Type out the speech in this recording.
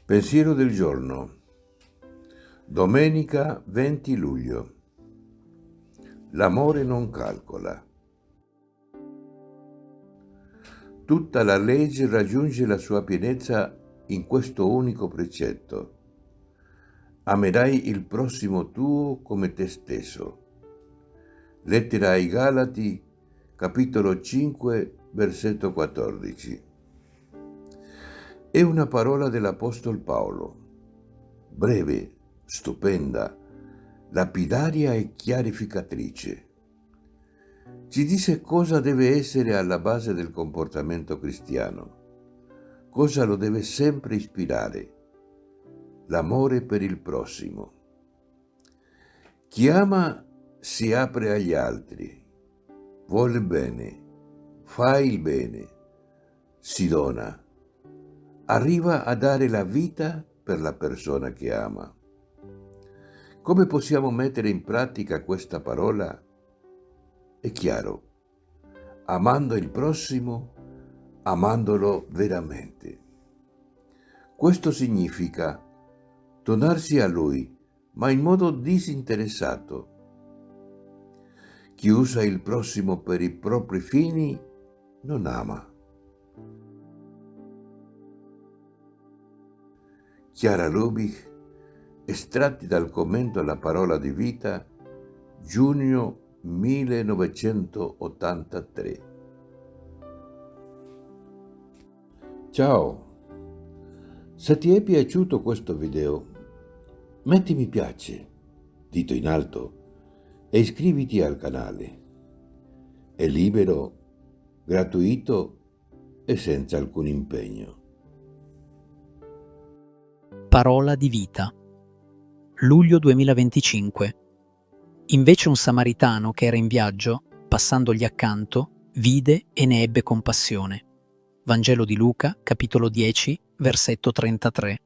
Pensiero del giorno. Domenica 20 luglio. L'amore non calcola. Tutta la legge raggiunge la sua pienezza in questo unico precetto. Amerai il prossimo tuo come te stesso. Lettera ai Galati, capitolo 5, versetto 14. È una parola dell'Apostolo Paolo, breve, stupenda, lapidaria e chiarificatrice. Ci dice cosa deve essere alla base del comportamento cristiano, cosa lo deve sempre ispirare: l'amore per il prossimo. Chi ama si apre agli altri, vuole bene, fa il bene, si dona, arriva a dare la vita per la persona che ama. Come possiamo mettere in pratica questa parola? È chiaro, amando il prossimo, amandolo veramente. Questo significa donarsi a lui, ma in modo disinteressato. Chi usa il prossimo per i propri fini non ama. Chiara Lubich, estratti dal commento alla parola di vita, giugno 1983. Ciao, se ti è piaciuto questo video, metti mi piace, dito in alto, e iscriviti al canale. È libero, gratuito e senza alcun impegno. Parola di vita. Luglio 2025. Invece un samaritano che era in viaggio, passandogli accanto, vide e ne ebbe compassione. Vangelo di Luca, capitolo 10, versetto 33.